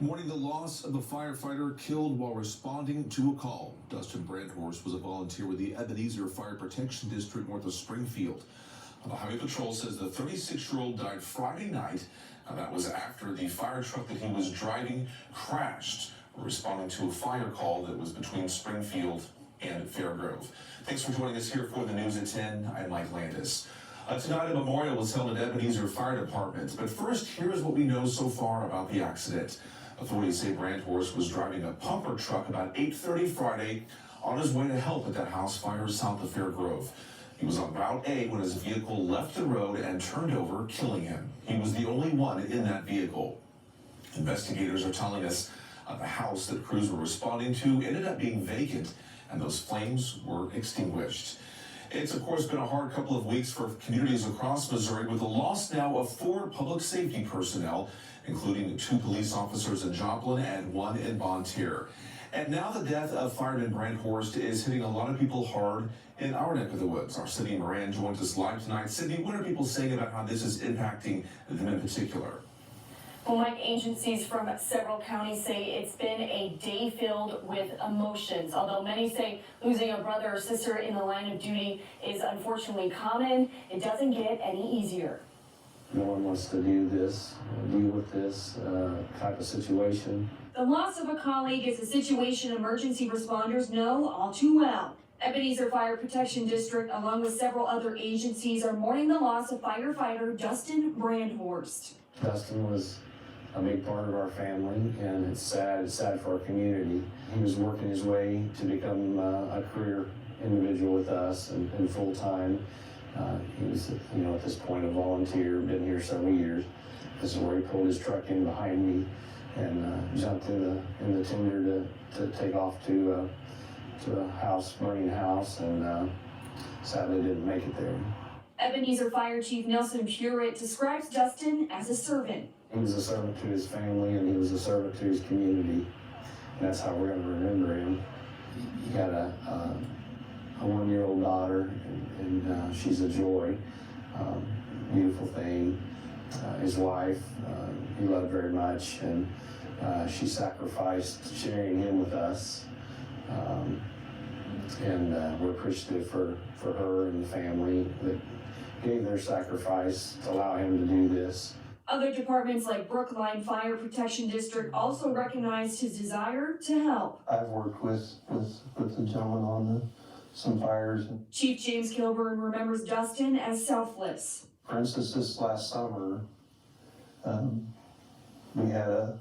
Mourning the loss of a firefighter killed while responding to a call. Dustin Brandhorst was a volunteer with the Ebenezer Fire Protection District north of Springfield. The Highway Patrol says the 36-year-old died Friday night, and that was after the fire truck that he was driving crashed, responding to a fire call that was between Springfield and Fairgrove. Thanks for joining us here for the News at 10. I'm Mike Landis. Tonight, a memorial was held at Ebenezer Fire Department. But first, here is what we know so far about the accident. Authorities say Brandhorst was driving a pumper truck about 8:30 Friday on his way to help at that house fire south of Fairgrove. He was on Route A when his vehicle left the road and turned over, killing him. He was the only one in that vehicle. Investigators are telling us the house that crews were responding to ended up being vacant, and those flames were extinguished. It's, of course, been a hard couple of weeks for communities across Missouri, with the loss now of 4 public safety personnel, including 2 police officers in Joplin and 1 in Voulenteer. And now the death of Fireman Brandhorst is hitting a lot of people hard in our neck of the woods. Our Sydney Moran joins us live tonight. Sydney, what are people saying about how this is impacting them in particular? Well, Mike, agencies from several counties say it's been a day filled with emotions. Although many say losing a brother or sister in the line of duty is unfortunately common, it doesn't get any easier. No one wants to deal with this type of situation. The loss of a colleague is a situation emergency responders know all too well. Ebenezer Fire Protection District, along with several other agencies, are mourning the loss of firefighter Dustin Brandhorst. Dustin was a big part of our family, and it's sad for our community. He was working his way to become a career individual with us and full-time. He was, at this point a volunteer, been here several years. This is where he pulled his truck in behind me and jumped in the tinder to take off to a burning house, and sadly didn't make it there. Ebenezer Fire Chief Nelson Purett describes Dustin as a servant. He was a servant to his family, and he was a servant to his community. And that's how we're going to remember him. He had a 1-year-old daughter, and she's a joy, beautiful thing. His wife, he loved very much, and she sacrificed sharing him with us. And we're appreciative for her and the family that gave their sacrifice to allow him to do this. Other departments like Brookline Fire Protection District also recognized his desire to help. I've worked with the gentleman on some fires. Chief James Kilburn remembers Dustin as selfless. For instance, this last summer, we had a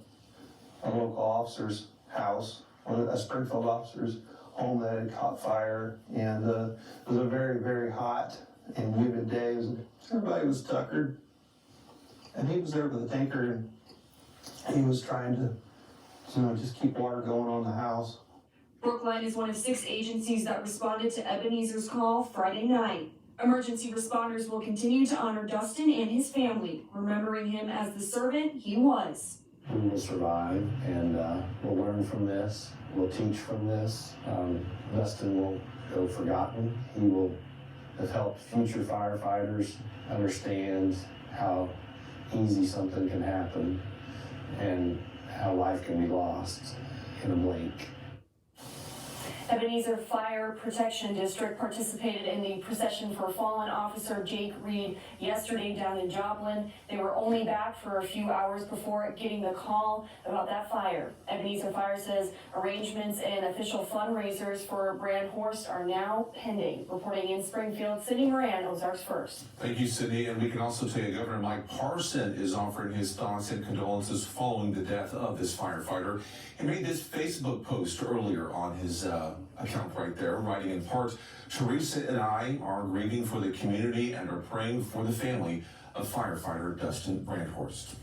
local officer's house, a Springfield officer's home that had caught fire, and it was a very, very hot and humid day. Everybody was tuckered, and he was there with a tanker, and he was trying to just keep water going on the house. Brookline is one of 6 agencies that responded to Ebenezer's call Friday night. Emergency responders will continue to honor Dustin and his family, remembering him as the servant he was. We will survive, and we'll learn from this. We'll teach from this. Dustin will go forgotten. He will have helped future firefighters understand how easy something can happen and how life can be lost in a blink. Ebenezer Fire Protection District participated in the procession for fallen officer Jake Reed yesterday down in Joplin. They were only back for a few hours before getting the call about that fire. Ebenezer Fire says arrangements and official fundraisers for Brandhorst are now pending. Reporting in Springfield, Sydney Moran, Ozarks First. Thank you, Sydney. And we can also tell you Governor Mike Parson is offering his thoughts and condolences following the death of this firefighter. He made this Facebook post earlier on his account right there, writing in part, "Teresa and I are grieving for the community and are praying for the family of firefighter Dustin Brandhorst."